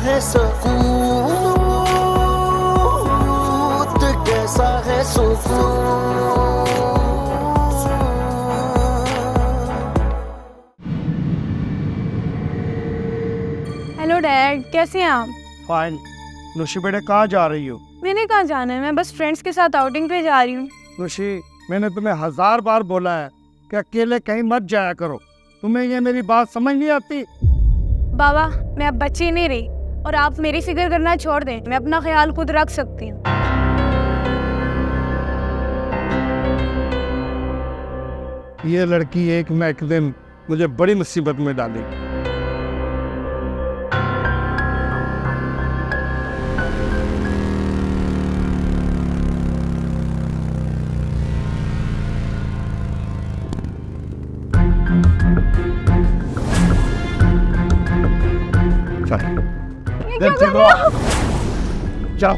है सकूत, कैसा है सुकून। हेलो डैड, कैसे हैं आप? फाइन। नुशी बेटे कहाँ जा रही हो? मैंने कहाँ जाना है, मैं बस फ्रेंड्स के साथ आउटिंग पे जा रही हूँ। नुशी, मैंने तुम्हें 1000 बार बोला है कि अकेले कहीं मत जाया करो। तुम्हें ये मेरी बात समझ नहीं आती? बाबा, मैं अब बच्ची नहीं रही और आप मेरी फिक्र करना छोड़ दें। मैं अपना ख्याल खुद रख सकती हूँ। ये लड़की एक न एक दिन मुझे बड़ी मुसीबत में डालेगी। जाओ।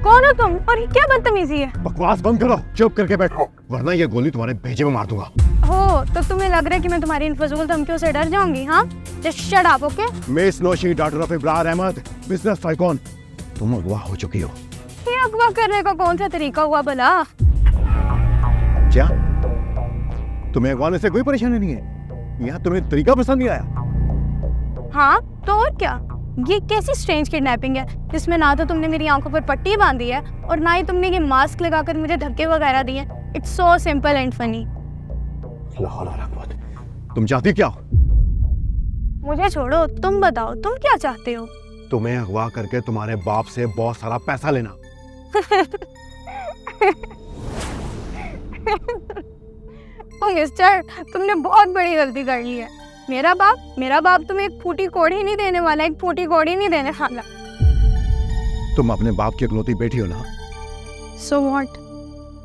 कौन हो तुम और ये क्या बदतमीजी है? बकवास बंद करो, चुप करके बैठो, वरना ये गोली तुम्हारे भेजे में मार दूंगा। हो तो तुम्हें लग रहा है कि मैं तुम्हारी इन फजूल धमकियों से डर जाऊंगी? हाँ, just shut up, okay? Miss Naushi, daughter of Ibrar Ahmed, business tycoon, तुम अगवा हो चुकी हो। ये अगवा करने का कौन सा तरीका हुआ भला? क्या तुम्हें अगवाने से कोई परेशानी नहीं है? यहाँ तुम्हें तरीका पसंद नहीं आया? हाँ तो और क्या? ये कैसी स्ट्रेंज किडनैपिंग है जिसमें ना तो तुमने मेरी आंखों पर पट्टी बांधी है और ना ही तुमने ये मास्क लगाकर मुझे धक्के वगैरह दिए। It's so simple and funny. तुम चाहती क्या हो? मुझे छोड़ो, तुम बताओ तुम क्या चाहते हो? तुम्हें अगवा करके तुम्हारे बाप से बहुत सारा पैसा लेना। ओ मिस्टर, तुमने बहुत बड़ी गलती कर ली है। मेरा बाप तुम्हें एक फूटी कौड़ी नहीं देने वाला, एक फूटी कौड़ी नहीं देने वाला। तुम अपने बाप की इकलौती बेटी हो ना? So what?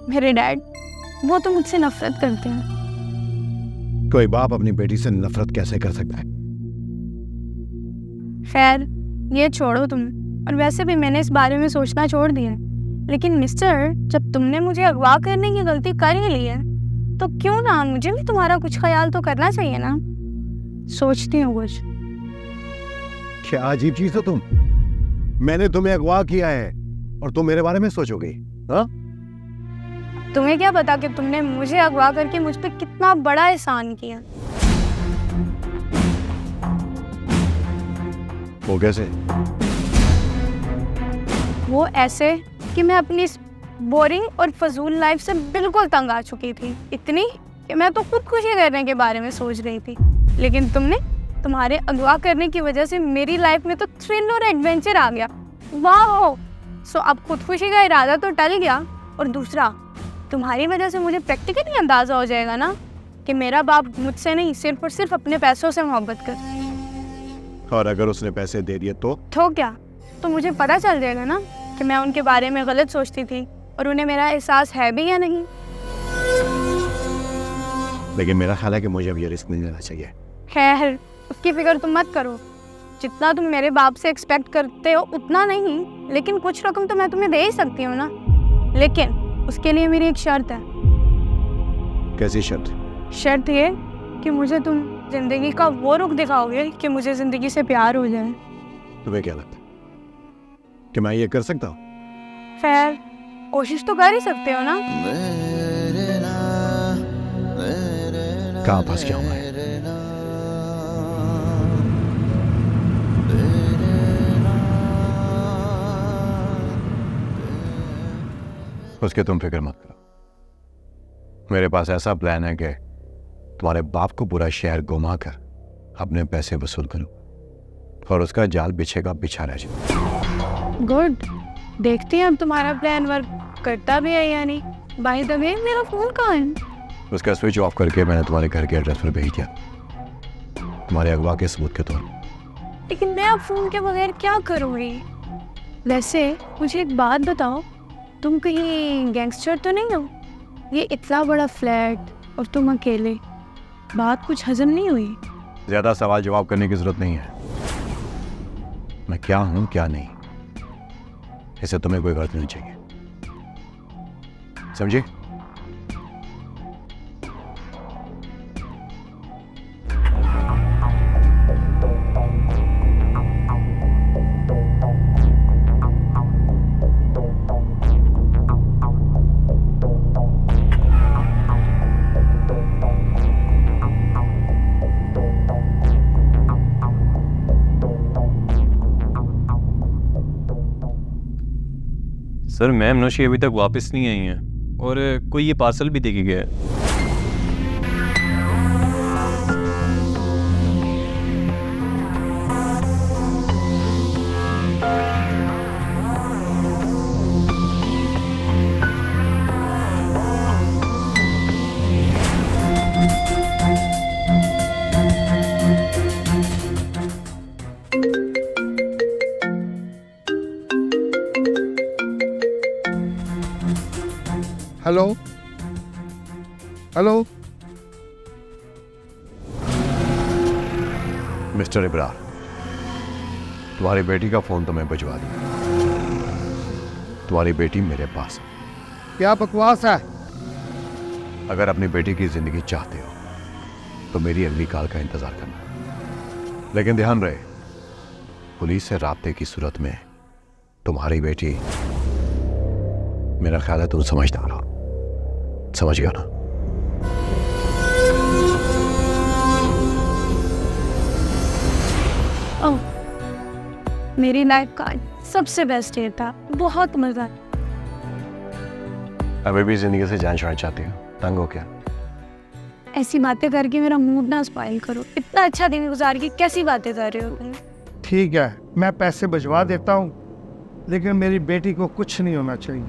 मेरे डैड वो तो मुझसे नफरत करते हैं। कोई बाप अपनी बेटी से नफरत कैसे कर सकता है? खैर ये छोड़ो तुम, और वैसे भी मैंने इस बारे में सोचना छोड़ दिया। लेकिन मिस्टर, जब तुमने मुझे अगवा करने की गलती कर ही ली है तो क्यों ना मुझे भी तुम्हारा कुछ ख्याल तो करना चाहिए ना? सोचती हूँ कुछ। क्या अजीब चीज हो तुम। मैंने तुम्हें अगवा किया है और तुम मेरे बारे में सोचोगे? हाँ? तुम्हें क्या पता कि तुमने मुझे अगवा करके मुझ पे कितना बड़ा एहसान किया। वो कैसे? वो ऐसे कि मैं अपनी इस बोरिंग और फजूल लाइफ से बिल्कुल तंग आ चुकी थी। इतनी कि मैं तो खुदकुशी करने के बारे में सोच रही थी। लेकिन तुम्हारे अगवा करने की वजह से मेरी लाइफ में तो थ्रिल और एडवेंचर आ गया। वाह! सो अब खुदकुशी का इरादा तो टल गया, और दूसरा, तुम्हारी वजह से मुझे प्रैक्टिकली अंदाज़ा हो जाएगा ना कि मेरा बाप मुझसे नहीं, सिर्फ और सिर्फ अपने पैसों से मोहब्बत कर। और अगर उसने पैसे दे दिए तो क्या? तो मुझे पता चल जाएगा ना कि मैं उनके बारे में गलत सोचती थी और उन्हें मेरा एहसास है भी या नहीं। लेकिन मेरा ख्याल है कि मुझे अब ये रिस्क नहीं लेना चाहिए। खैर, उसकी फिक्र तुम मत करो। जितना तुम मेरे बाप से एक्सपेक्ट करते हो उतना नहीं, लेकिन कुछ रकम तो मैं तुम्हें दे ही सकती हूँ ना। लेकिन उसके लिए मेरी एक शर्त है। कैसी शर्त? शर्त ये कि मुझे तुम जिंदगी का वो रुख दिखाओगे कि मुझे जिंदगी से प्यार हो जाए। तुम्हें क्या लगता है कि मैं ये कर सकता हूँ? खैर, कोशिश तो कर ही सकते हो ना। कहाँ फंस गया हूँ मैं? उसके तुम फिक्र मत करो। मेरे पास ऐसा प्लान है कि तुम्हारे बाप को पूरा शहर घुमा कर अपने पैसे वसूल करूं और उसका जाल बिछेगा बिछा रह जाए। गुड, देखते हैं अब तुम्हारा प्लान वर्क करता भी है या नहीं। बाय द वे, मेरा फोन कहाँ है? उसका स्विच ऑफ करके मैंने तुम्हारे घर के एड्रेस पर भेज दिया, तुम्हारे अगवा के सबूत के तौर पर। लेकिन मैं अब फोन के बगैर क्या करूँगी? वैसे मुझे एक बात बताओ, तुम कहीं गैंगस्टर तो नहीं हो? ये इतना बड़ा फ्लैट और तुम अकेले, बात कुछ हजम नहीं हुई? ज्यादा सवाल जवाब करने की जरूरत नहीं है। मैं क्या हूं क्या नहीं, इससे तुम्हें कोई गलत नहीं चाहिए, समझे? सर मैम नौशी अभी तक वापस नहीं आई हैं और कोई ये पार्सल भी दे के गया है। Hello hello. मिस्टर इब्रार, तुम्हारी बेटी का फोन तो मैं भिजवा दिया। तुम्हारी बेटी मेरे पास है। क्या बकवास है? अगर अपनी बेटी की जिंदगी चाहते हो तो मेरी अगली कॉल का इंतजार करना, लेकिन ध्यान रहे पुलिस से राब्ते की सूरत में तुम्हारी बेटी, मेरा ख्याल है तुम समझदार हो, समझ गया ना? ओह, मेरी लाइफ का सबसे बेस्ट डे था, बहुत मजा आया। अभी भी जिंदगी से जान छुड़ाना चाहती हो? तंग हो क्या? ऐसी बातें करके मेरा मूड ना स्पॉइल करो। इतना अच्छा दिन गुजार के कैसी बातें कर रहे हो तुम? ठीक है, मैं पैसे भिजवा देता हूँ, लेकिन मेरी बेटी को कुछ नहीं होना चाहिए।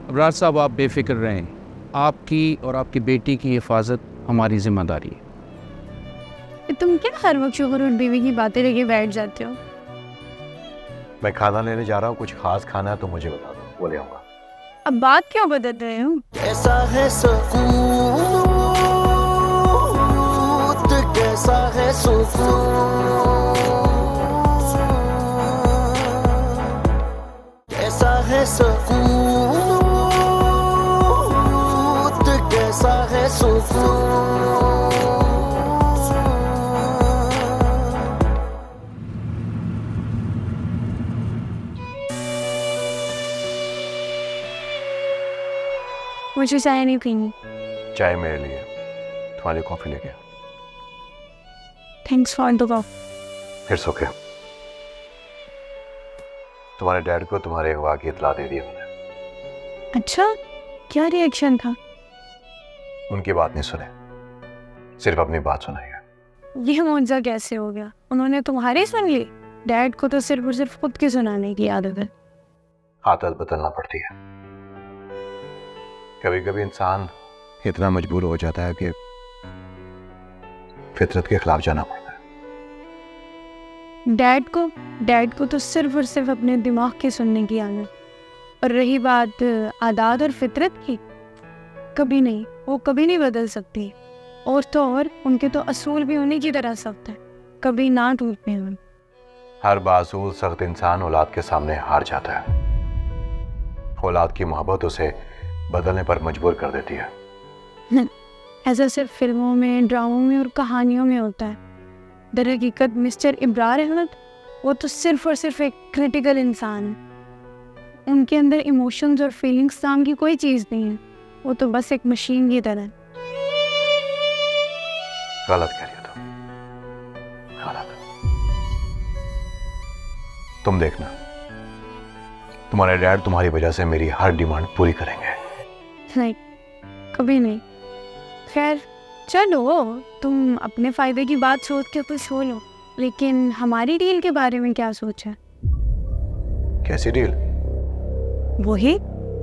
अबरार साहब, आप बेफिक्र रहें। आपकी और आपकी बेटी की हिफाजत हमारी जिम्मेदारी है। तुम क्या हर वक्त शोहर और बीवी की बातें लेके बैठ जाते हो? मैं खाना लेने जा रहा हूँ, कुछ खास खाना है तो मुझे बता दो, वो ले आऊंगा। अब बात क्यों बदल रहे हो? कैसा है सुकून, कैसा है सुकून, कैसा है सुकून, कैसा है सुकून। मुझे चाय नहीं पीनी। चाय मेरे लिए, तुम्हारे लिए कॉफी लेके। Thanks for the coffee. It's okay. तुम्हारे डैड को तुम्हारे अगवा की इत्तला दे दी मैंने। अच्छा, क्या रिएक्शन था? उनकी बात नहीं सुने, सिर्फ अपनी बात सुनाई है। ये मुआवजा कैसे हो गया? उन्होंने तुम्हारी सुन ली? डैड को तो सिर्फ और सिर्फ खुद की सुनाने की आदत है। आदत बदलना पड़ती है। कभी कभी इंसान इतना मजबूर हो जाता है कि फितरत के खिलाफ जाना पड़ता है। डैड को तो सिर्फ और सिर्फ अपने दिमाग की सुनने की आदत। और रही बात आदात और फितरत की, कभी नहीं, वो कभी नहीं बदल सकती। और तो और उनके तो असूल भी उन्हीं की तरह सख्त है, कभी ना टूटने में। हर बासूल सख्त इंसान औलाद के सामने हार जाता है। औलाद की मोहब्बत उसे बदलने पर मजबूर कर देती है। ऐसा सिर्फ फिल्मों में, ड्रामों में और कहानियों में होता है। दर हकीकत मिस्टर इब्रार अहमद, वो तो सिर्फ और सिर्फ एक क्रिटिकल इंसान है। उनके अंदर इमोशंस और फीलिंग्स नाम की कोई चीज़ नहीं है। वो तो बस एक मशीन की तरह है। गलत कह रही हो तुम, गलत। तुम देखना, तुम्हारे डैड तुम्हारी वजह से मेरी हर डिमांड पूरी करेंगे। नहीं, कभी नहीं। खैर चलो, तुम अपने फ़ायदे की बात सोच के कुछ हो लो, लेकिन हमारी डील के बारे में क्या सोचा? कैसी डील? वही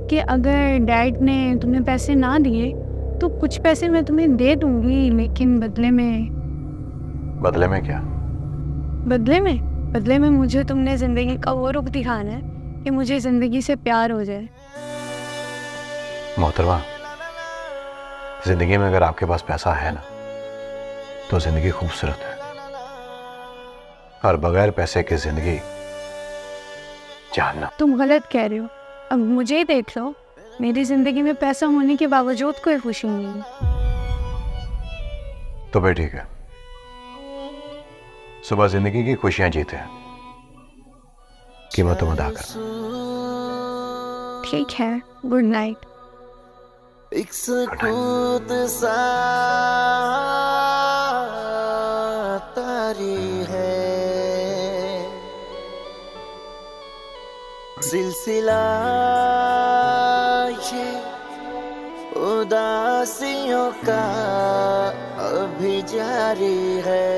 कि अगर डैड ने तुम्हें पैसे ना दिए तो कुछ पैसे मैं तुम्हें दे दूंगी, लेकिन बदले में क्या? बदले में मुझे तुमने ज़िंदगी का वो रुख दिखाना है कि मुझे ज़िंदगी से प्यार हो जाए। मोहतरमा, जिंदगी में अगर आपके पास पैसा है ना तो जिंदगी खूबसूरत है, और बगैर पैसे की जिंदगी जहन्नम। तुम गलत कह रहे हो। अब मुझे ही देख लो, मेरी ज़िंदगी में पैसा होने के बावजूद कोई खुशी नहीं है। तो भाई ठीक है, सुबह जिंदगी की खुशियां जीते हैं, कीमत तुम अदा कर। ठीक है, गुड नाइट। एक सुकूत सा तारी है, सिलसिला ये उदासियों का अभी जारी है।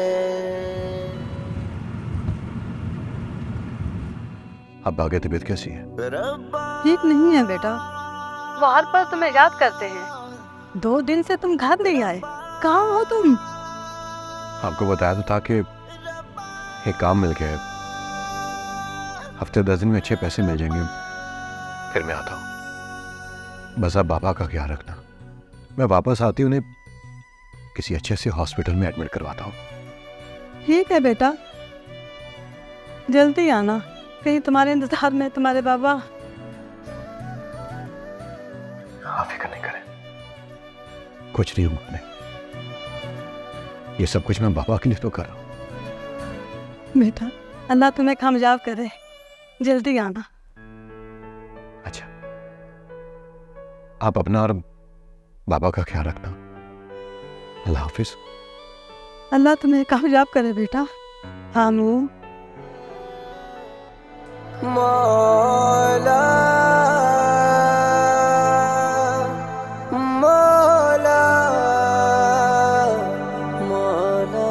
अब आगे तबीयत कैसी है? ठीक नहीं है बेटा, वो हर पल तुम्हें याद करते हैं। 2 दिन से तुम घर नहीं आए, कहाँ हो तुम? आपको बताया तो था कि एक काम मिल गया, हफ्ते 10 दिन में अच्छे पैसे मिल जाएंगे, फिर मैं आता हूँ। बस आप बाबा का ख्याल रखना, मैं वापस आती उन्हें किसी अच्छे से हॉस्पिटल में एडमिट करवाता हूँ। ठीक है बेटा, जल्दी आना, कहीं तुम्हारे इंतजार में तुम्हारे बाबा। आप फिक्र नहीं करें, कुछ नहीं हुआ। ये सब कुछ मैं बाबा के लिए तो कर रहा हूँ। बेटा, अल्लाह तुम्हें कामयाब करे, जल्दी आना। अच्छा, आप अपना और बाबा का ख्याल रखना। अल्लाह हाफिज। अल्लाह तुम्हें कामयाब करे बेटा। आमीन। मौला मौला मौला।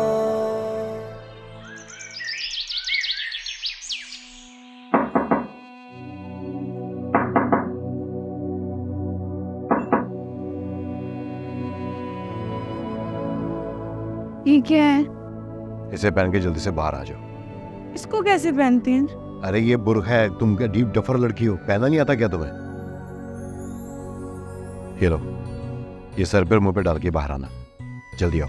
ये क्या है? इसे पहन के जल्दी से बाहर आ जाओ। इसको कैसे पहनती हैं? अरे ये बुर्का है, तुम क्या डीप डफर लड़की हो, पहना नहीं आता क्या तुम्हें? ये लो, ये सर पर मुंह पे डाल के बाहर आना, जल्दी आओ।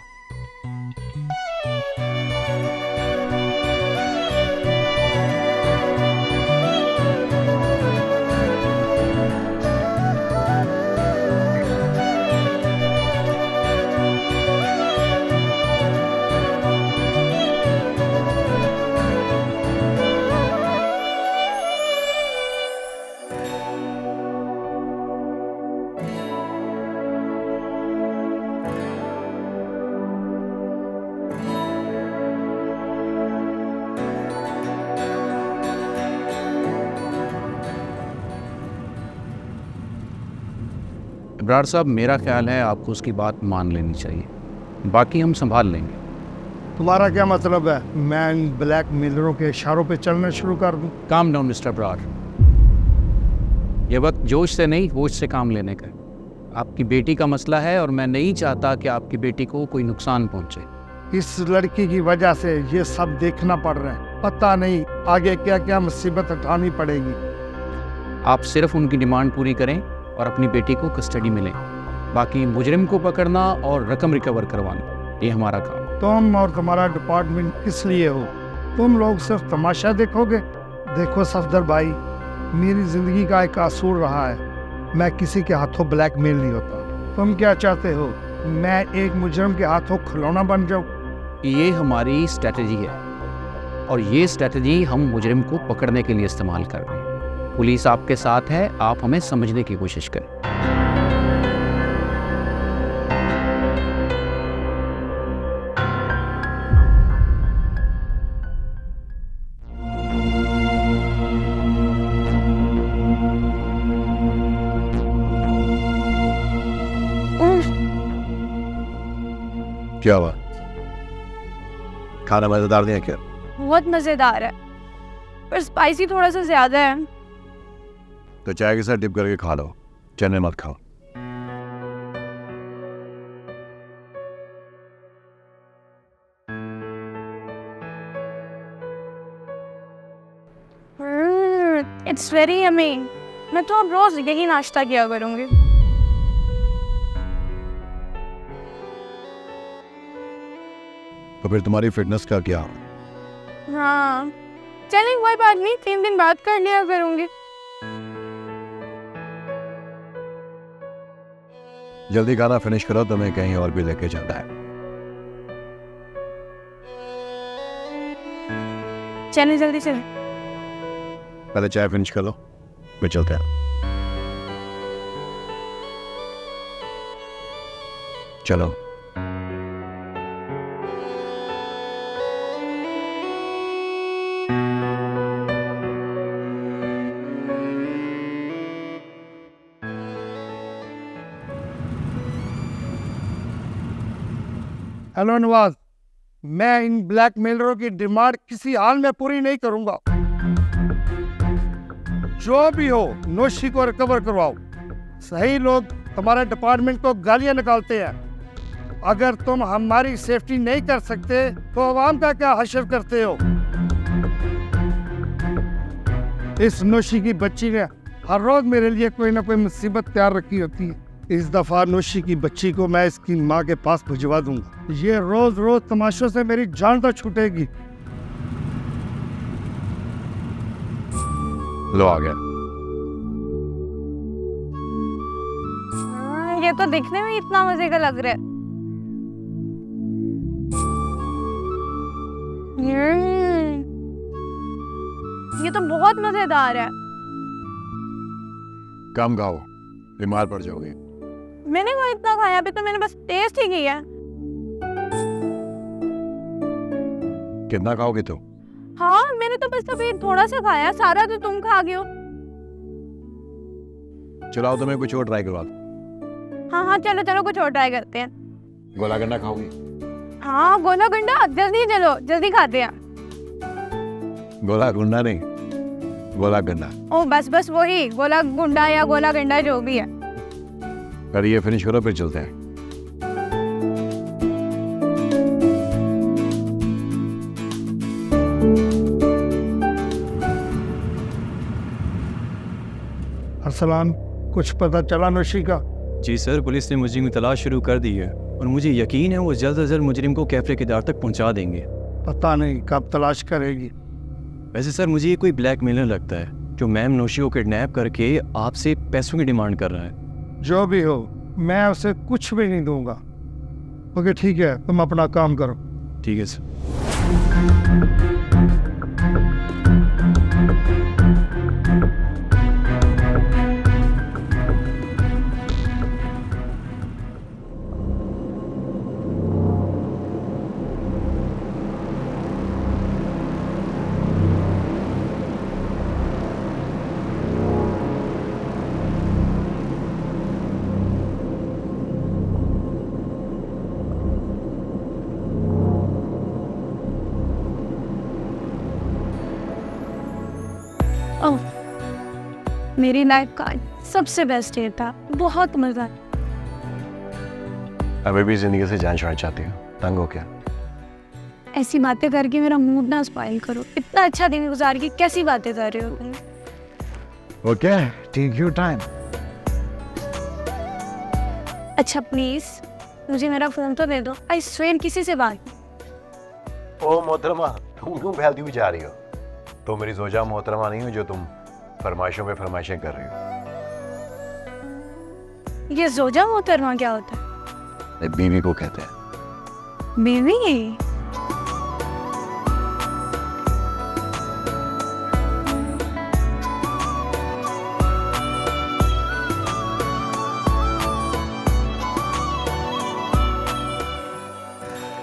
इब्रार साहब, मेरा ख्याल है आपको उसकी बात मान लेनी चाहिए, बाकी हम संभाल लेंगे। तुम्हारा क्या मतलब है मैं इन ब्लैक मेलरों के इशारों पे चलना शुरू कर दूं? काम डाउन मिस्टर इब्रार, ये वक्त जोश से नहीं होश से काम लेने का है। आपकी बेटी का मसला है और मैं नहीं चाहता कि आपकी बेटी को कोई नुकसान पहुंचे। इस लड़की की वजह से ये सब देखना पड़ रहा है, पता नहीं आगे क्या क्या मुसीबत उठानी पड़ेगी। आप सिर्फ उनकी डिमांड पूरी करें और अपनी बेटी को कस्टडी में लें, बाकी मुजरिम को पकड़ना और रकम रिकवर करवाना, ये हमारा काम। तुम और तुम्हारा डिपार्टमेंट किस लिए हो? तुम लोग सिर्फ तमाशा देखोगे? देखो सफदर भाई, मेरी जिंदगी का एक असूल रहा है, मैं किसी के हाथों ब्लैकमेल नहीं होता। तुम क्या चाहते हो, मैं एक मुजरिम के हाथों खिलौना बन जाऊं? ये हमारी स्ट्रेटजी है और ये स्ट्रेटजी हम मुजरिम को पकड़ने के लिए इस्तेमाल कर रहे हैं। पुलिस आपके साथ है, आप हमें समझने की कोशिश करें। क्या हुआ? खाना मजेदार नहीं है क्या? बहुत मजेदार है, पर स्पाइसी थोड़ा सा ज्यादा है। तो चाय के साथ डिप करके खा लो, चने मत खाओ। It's very yummy. मैं तो अब रोज यही नाश्ता किया करूंगी। तो फिर तुम्हारी फिटनेस का क्या? हाँ चलिए, कोई बात नहीं, 3 दिन बाद कर लिया करूंगी। जल्दी खाना फिनिश करो, तुम्हें कहीं और भी लेके जाना है। चलिए जल्दी चले। पहले चाय फिनिश कर लो, फिर चलते हैं। चलो। हेलो नवाज, मैं इन ब्लैकमेलरों की डिमांड किसी हाल में पूरी नहीं करूंगा। जो भी हो, नौशी को रिकवर करवाओ। सही लोग तुम्हारे डिपार्टमेंट को गालियां निकालते हैं। अगर तुम हमारी सेफ्टी नहीं कर सकते तो आवाम का क्या हशर करते हो? इस नौशी की बच्ची ने हर रोज मेरे लिए कोई ना कोई मुसीबत तैयार रखी होती है। इस दफा नौशी की बच्ची को मैं इसकी माँ के पास भिजवा दूंगा। ये रोज रोज तमाशों से मेरी जान तो छूटेगी। लो आ गया। ये तो दिखने में इतना मजे का लग रहा है। ये तो बहुत मजेदार है। कम खाओ, बीमार पड़ जाओगे। मैंने वो इतना खाया, अभी तो मैंने बस टेस्ट ही किया। कितना खाओगे तुम? हाँ, मैंने तो बस अभी थोड़ा सा खाया, सारा तो तुम खा गए हो। चलाओ, तुम्हें कुछ और ट्राई करवा दो। हाँ हाँ, चलो चलो, कुछ और ट्राई करते हैं। गोला गन्ना खाओगी? हाँ, गोला गंडा, जल्दी चलो, जल्दी खाते हैं। गोला गुंडा नहीं, गोला गन्ना। ओ बस बस वही, गोला गुंडा या गोला गंडा जो भी है। अरे ये फिनिश करो, फिर चलते हैं। अरसलान, कुछ पता चला नौशी का? जी सर, पुलिस ने मुजरिम की तलाश शुरू कर दी है और मुझे यकीन है वो जल्द से जल्द मुजरिम को कैफे के दार तक पहुंचा देंगे। पता नहीं कब तलाश करेगी। वैसे सर, मुझे ये कोई ब्लैकमेलर लगता है जो मैम नौशी को किडनैप करके आपसे पैसों की डिमांड कर रहा है। जो भी हो, मैं उसे कुछ भी नहीं दूंगा। ओके ठीक है, तुम अपना काम करो। ठीक है सर। ओह, मेरी लाइफ का सबसे बेस्ट डे था, बहुत मजा। अभी भी जिंदगी से जान छुड़ाना चाहती हो? तंग हो क्या? ऐसी बातें करके मेरा मूड ना स्पॉइल करो। इतना अच्छा दिन गुजार के कैसी बातें कर रहे हो तुम? Okay, take your time. अच्छा प्लीज मुझे मेरा फोन तो दे दो। आई स्वेयर किसी से बात। ओ मोहतरमा, तुम क्यों फैलती हुई जा रही हो? तो मेरी जोजा मोहतरमा नहीं हो जो तुम फरमाइशों पे फरमाइशें कर रही हो। ये जोजा मोहतरमा क्या होता है? बीवी को कहते हैं। बीवी?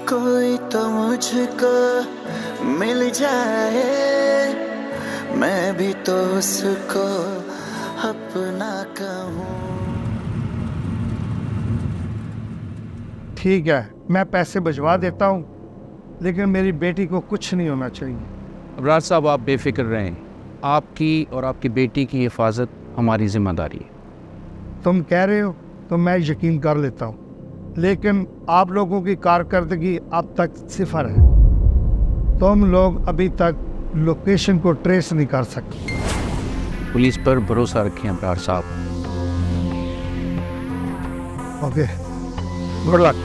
कोई तो मुझको मिल जाए, मैं भी तो उसको अपना कहूँ। ठीक है, मैं पैसे भिजवा देता हूँ, लेकिन मेरी बेटी को कुछ नहीं होना चाहिए। अबरार साहब, आप बेफिक्र रहें। आपकी और आपकी बेटी की हिफाजत हमारी जिम्मेदारी है। तुम कह रहे हो तो मैं यकीन कर लेता हूँ, लेकिन आप लोगों की कारकर्दगी अब तक सिफर है। तुम लोग अभी तक लोकेशन को ट्रेस नहीं कर सके। पुलिस पर भरोसा रखें अबरार साहब। Okay, good luck.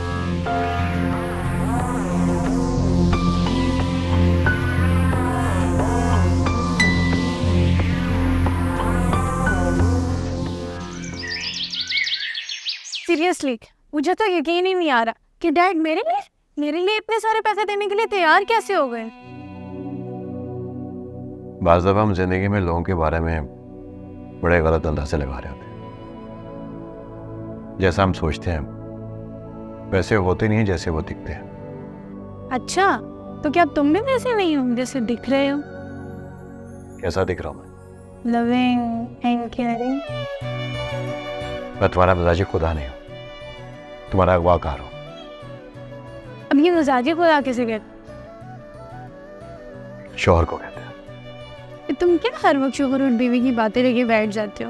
सीरियसली मुझे तो यकीन ही नहीं आ रहा कि डैड मेरे लिए इतने सारे पैसे देने के लिए तैयार कैसे हो गए। बाज़ दफ़ा हम जिंदगी में लोगों के बारे में बड़े गलत अंदाजे लगा रहे होते हैं। जैसा हम सोचते हैं वैसे होते नहीं है जैसे वो दिखते हैं। अच्छा, तो क्या तुम भी वैसे नहीं हो जैसे दिख रहे हो? कैसा दिख रहा हूँ मैं? Loving and caring. मैं तुम्हारा मिजाज खुदा नहीं हूँ, तुम्हारा अगवाकार हूँ। अब ये मजाजी खुदा किसे कहते शौहर को कहते हैं। हैं? तुम क्या हर वक्त शोहर और बीवी की बातें लेके बैठ जाते हो?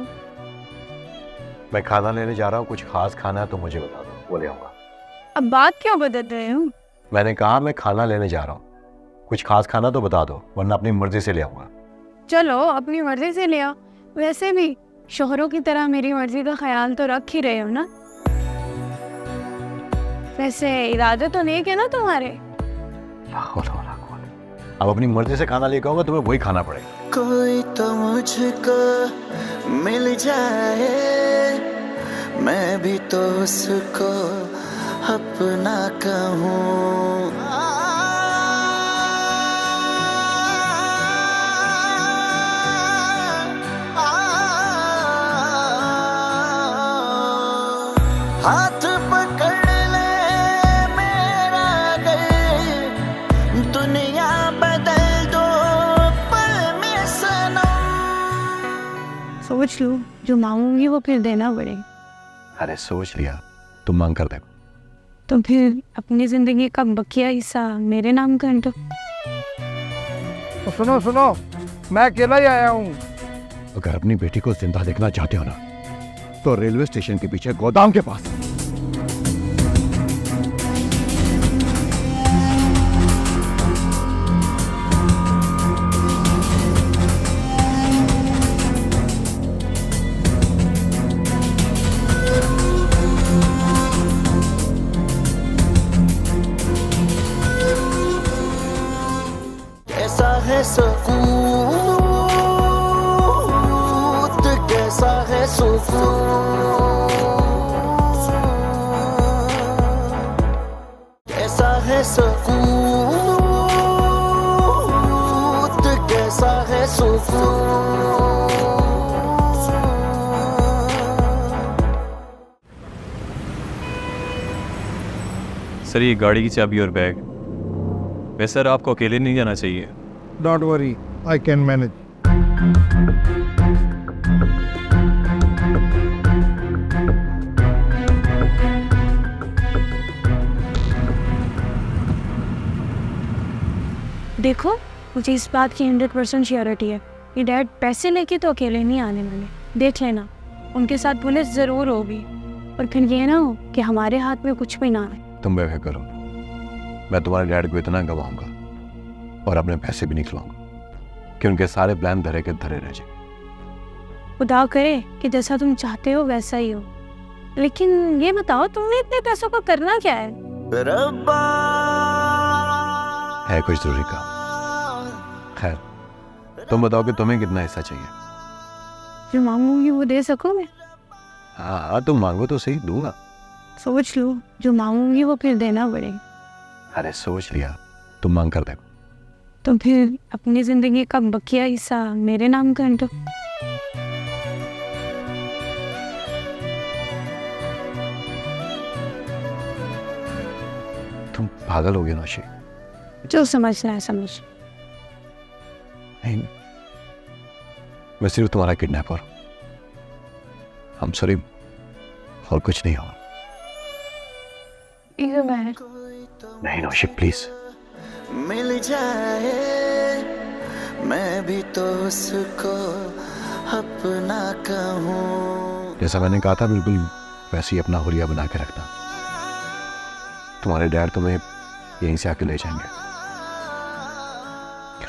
मैं खाना लेने जा रहा हूँ, कुछ खास खाना है तो मुझे बता दो, वो ले आऊंगा। अब बात क्यों बदल रहे हो? मैंने कहा मैं खाना लेने जा रहा हूँ, कुछ खास खाना तो बता दो, वरना अपनी मर्जी से ले आऊंगा। चलो अपनी मर्जी से ले आओ। वैसे भी शोहरों की तरह मेरी मर्जी का ख्याल तो रख ही रहे हो ना। वैसे इरादे तो नहीं है ना तुम्हारे? अब अपनी मर्जी से खाना लेकर आऊंगा, तुम्हें वही खाना पड़ेगा। कोई तो मुझको मिल जाए, मैं भी तो उसको अपना कहूँ। हाथ पकड़ ले मेरा गए, दुनिया बदल दो पल में सनम। सोच लो, जो मांगूंगी वो फिर देना पड़ेगा। अरे सोच लिया, तुम मांग कर देखो। तो फिर अपनी जिंदगी का बकिया हिस्सा मेरे नाम कर दो। तो सुनो सुनो, मैं अकेला ही आया हूँ। अगर अपनी बेटी को जिंदा देखना चाहते हो ना, तो रेलवे स्टेशन के पीछे गोदाम के पास। कैसा है सुकूत, कैसा है सुकून, कैसा है सुकूत, कैसा है सुकून। सर ये गाड़ी की चाबी और बैग। वैसे सर आपको अकेले नहीं जाना चाहिए। Don't worry, I can manage. देखो, मुझे इस बात की 100% श्योरिटी है कि डैड पैसे लेके तो अकेले नहीं आने वाले। देख लेना, उनके साथ पुलिस जरूर होगी, और फिर ये ना हो कि हमारे हाथ में कुछ भी ना आए। तुम बेफिक्र करो, मैं तुम्हारे डैड को इतना गवाऊंगा और अपने पैसे भी निकलवाऊंगा कि उनके सारे प्लान धरे के धरे रह जाए। खुदा करे कि जैसा तुम चाहते हो वैसा ही हो। लेकिन ये बताओ, तुमने इतने पैसों को करना क्या है? रब्बा है कुछ जरूरी काम। खैर, तुम बताओ कि तुम्हें कितना हिस्सा चाहिए। जो मांगूंगी वो दे सकोगे? हाँ, तुम मांगो तो सही, दूंगा। सोच लो, जो मांगूंगी वो फिर देना पड़ेगा। अरे सोच लिया, तुम मांग कर देखो। तो फिर अपनी जिंदगी का बकिया हिस्सा मेरे नाम कर दो। तुम पागल हो गए नौशी। जो समझना है समझ। नहीं, मैं सिर्फ तुम्हारा किडनैपर हूं। हम सॉरी, और कुछ नहीं हुआ। नहीं नौशी, प्लीज। मिल जाए, मैं भी तो उसको अपना कहूँ। जैसा मैंने कहा था, बिल्कुल वैसे ही अपना हुलिया बना के रखना। तुम्हारे डैड तुम्हें यहीं से आके ले जाएंगे,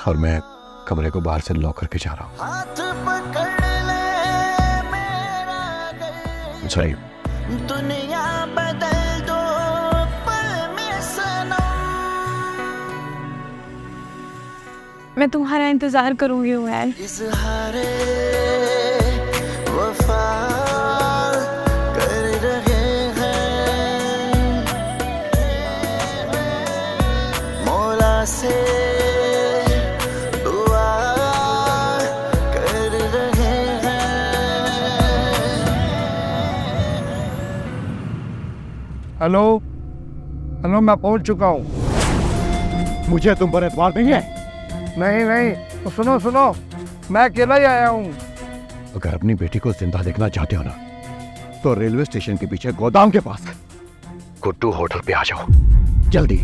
और मैं कमरे को बाहर से लॉक करके जा रहा हूँ। हाथ पकड़ ले मेरा गए, सॉरी। दुनिया बदल दो पल में सनम। मैं तुम्हारा इंतजार करूंगी यार। इज़हारे वफा कर रहे हैं, मौला से दुआ कर रहे हैं। हेलो हेलो, मैं पहुंच चुका हूँ। मुझे तुम पर एतबार नहीं है। नहीं नहीं, तो सुनो सुनो, मैं अकेला ही आया हूँ। अगर अपनी बेटी को जिंदा देखना चाहते हो ना, तो रेलवे स्टेशन के पीछे गोदाम के पास गुड्डू होटल पे आ जाओ, जल्दी।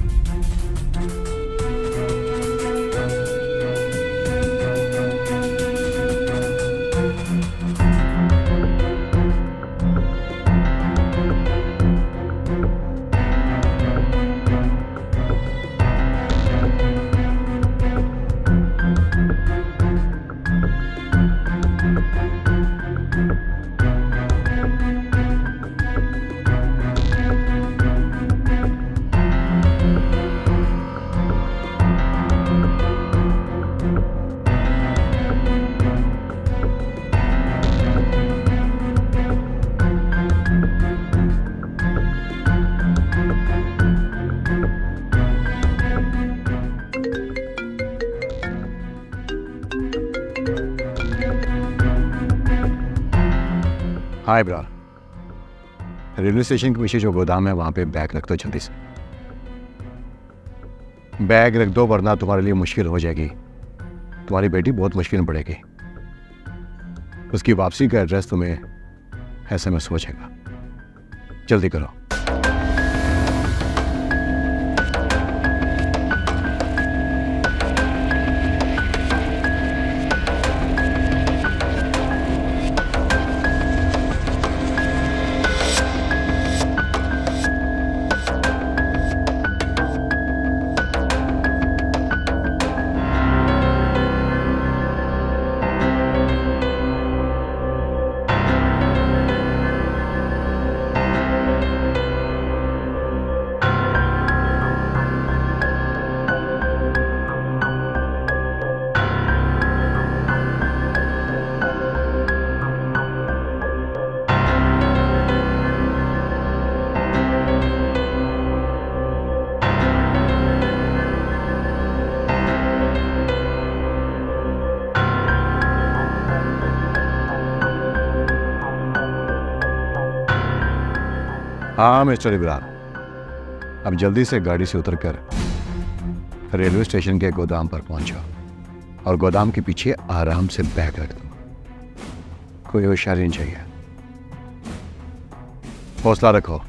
हाँ इब्रार, रेलवे स्टेशन के पीछे जो गोदाम है वहां पे बैग रख दो जल्दी से। बैग रख दो वरना तुम्हारे लिए मुश्किल हो जाएगी। तुम्हारी बेटी बहुत मुश्किल में पड़ेगी। उसकी वापसी का एड्रेस तुम्हें SMS हो जाएगा। जल्दी करो। हाँ मिस्टर इब्रार, अब जल्दी से गाड़ी से उतरकर रेलवे स्टेशन के गोदाम पर पहुंचो और गोदाम के पीछे आराम से बैग रख दो। कोई होशियारी नहीं चाहिए। हौसला रखो।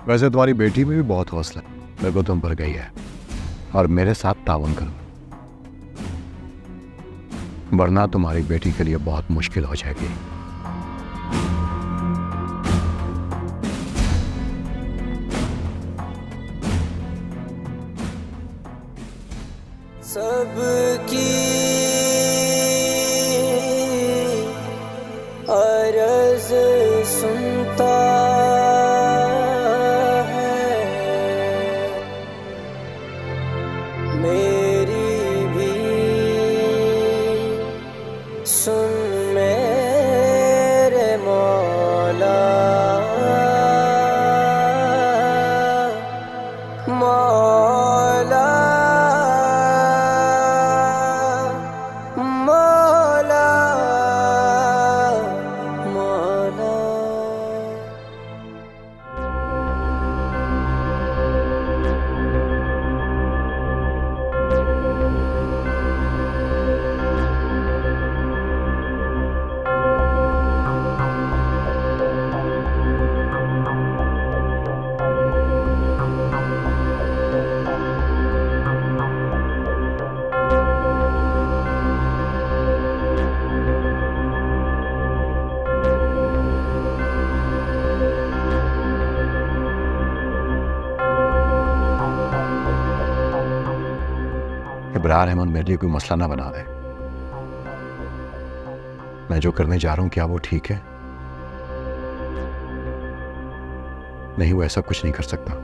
वैसे तुम्हारी बेटी में भी बहुत हौसला मेरे को तुम पर गई है और मेरे साथ ताउन करो, वरना तुम्हारी बेटी के लिए बहुत मुश्किल हो जाएगी। सबकी अर्ज़ सुनता है, मेरी भी सुन मेरे मौला। मौला मौला मौला। इब्रार अहमद मेरे लिए कोई मसला ना बना दे। मैं जो करने जा रहा हूं क्या वो ठीक है? नहीं, वो ऐसा कुछ नहीं कर सकता।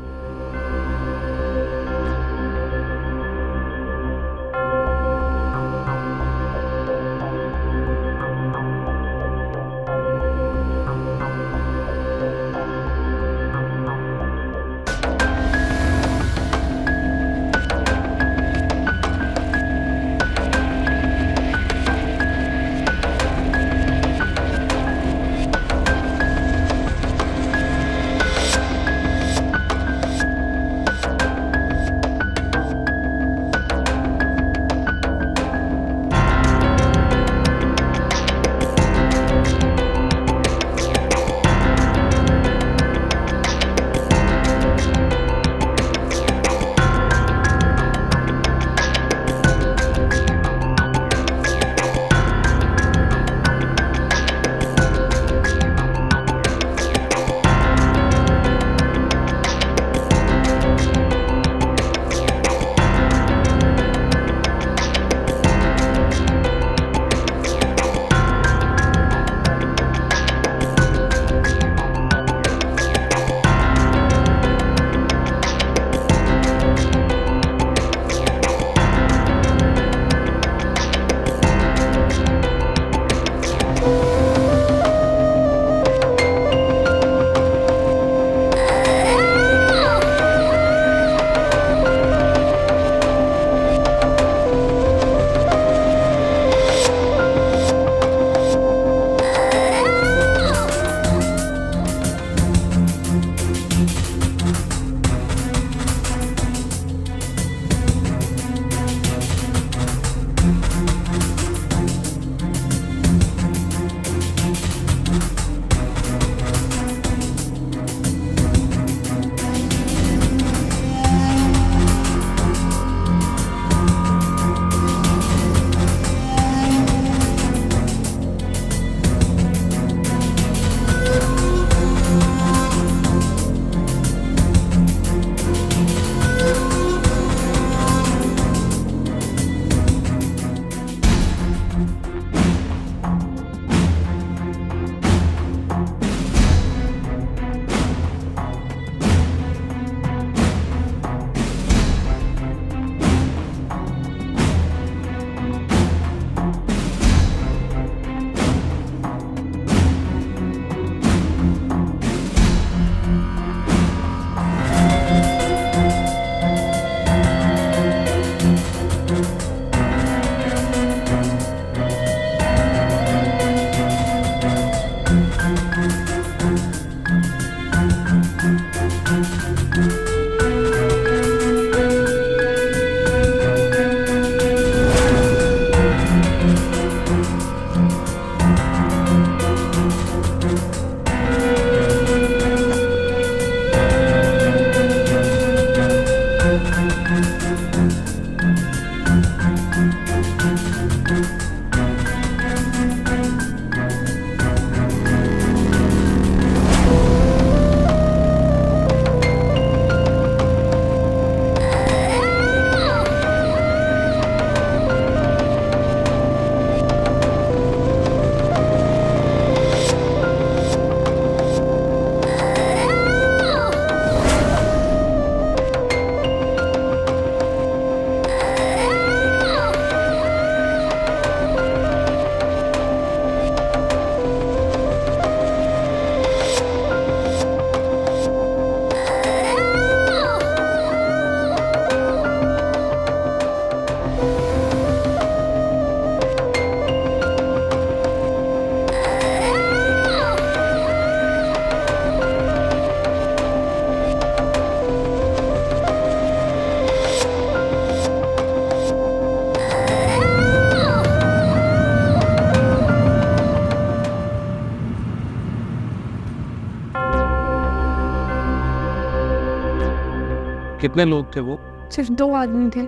कितने लोग थे वो? सिर्फ 2 आदमी थे।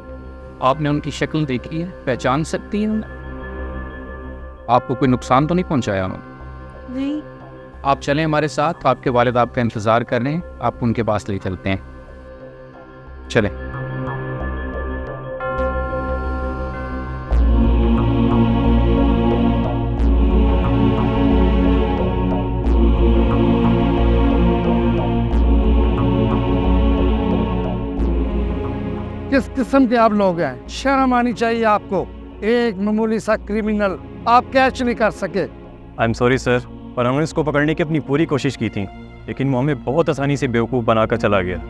आपने उनकी शक्ल देखी है, पहचान सकती हैं उन्हें? आपको कोई नुकसान तो नहीं पहुंचाया उन्होंने? नहीं। आप चलें हमारे साथ, आपके वालिद आपका इंतज़ार कर रहे हैं, आपको उनके पास ले चलते हैं। चलें। किस किस्म के आप लोग हैं? शर्म आनी चाहिए आपको। एक मामूली सा क्रिमिनल आप कैच नहीं कर सके। आई एम सॉरी सर, पर हमने इसको पकड़ने की अपनी पूरी कोशिश की थी, लेकिन वो हमें बहुत आसानी से बेवकूफ़ बनाकर चला गया।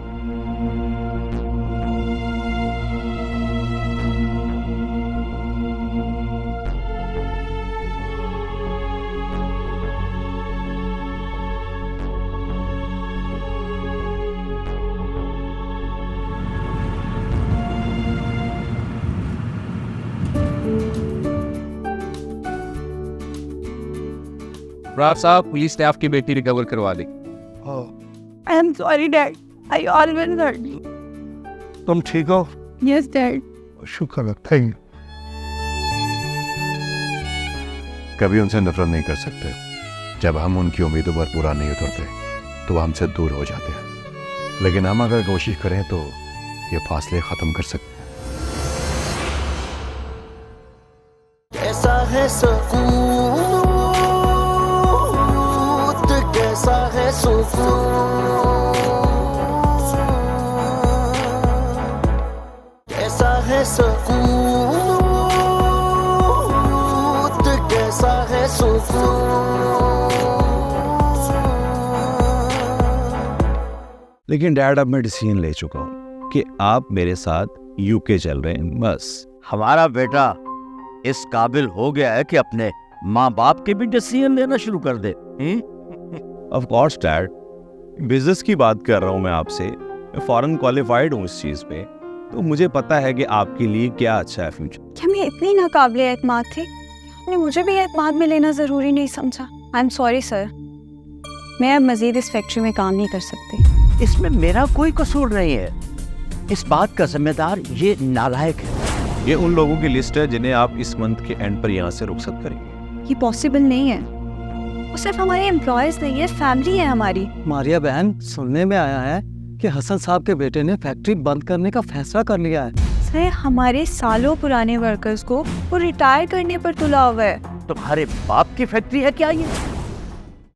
राव साहब, पुलिस ने आपकी बेटी रिकवर करवा ली। I am sorry dad, I always hurt you. तुम ठीक हो? Yes dad. शुक्र है, थैंक यू। कभी उनसे नफरत नहीं कर सकते। जब हम उनकी उम्मीदों पर पूरा नहीं उतरते तो वो हमसे दूर हो जाते हैं, लेकिन हम अगर कोशिश करें तो ये फासले ख़त्म कर सकते हैं। कैसा है सुकून, कैसा है सुकून, कैसा है सुकून, कैसा है सुकून। लेकिन डैड, अब मैं डिसीजन ले चुका हूँ कि आप मेरे साथ यूके चल रहे हैं। बस हमारा बेटा इस काबिल हो गया है कि अपने माँ बाप के भी डिसीजन लेना शुरू कर दे। ऑफ कोर्स डैड, बिजनेस की बात कर रहा हूँ मैं आपसे। मैं फॉरेन क्वालिफाइड हूँ इस चीज़ में, तो मुझे पता है कि आपके लिए क्या अच्छा है फ्यूचर। क्या मैं इतनी नाकाबिल एतमाद थी? आपने मुझे भी एतमाद में लेना ज़रूरी नहीं समझा। आई एम सॉरी सर, मैं अब मज़ीद इस फैक्ट्री में काम नहीं कर सकती। इसमें मेरा कोई कसूर नहीं है। इस बात का जिम्मेदार ये नालायक है। ये उन लोगों की लिस्ट है जिन्हें आप इस मंथ के एंड पर यहाँ से रुखसत करेंगे। ये पॉसिबल नहीं है। वो सिर्फ हमारे एम्प्लॉयज़ नहीं है, फैमिली है हमारी। मारिया बहन, सुनने में आया है कि हसन साहब के बेटे ने फैक्ट्री बंद करने का फैसला कर लिया है। सर, हमारे सालों पुराने वर्कर्स को वो रिटायर करने पर तुला हुआ है। तुम्हारे बाप की फैक्ट्री है क्या ये?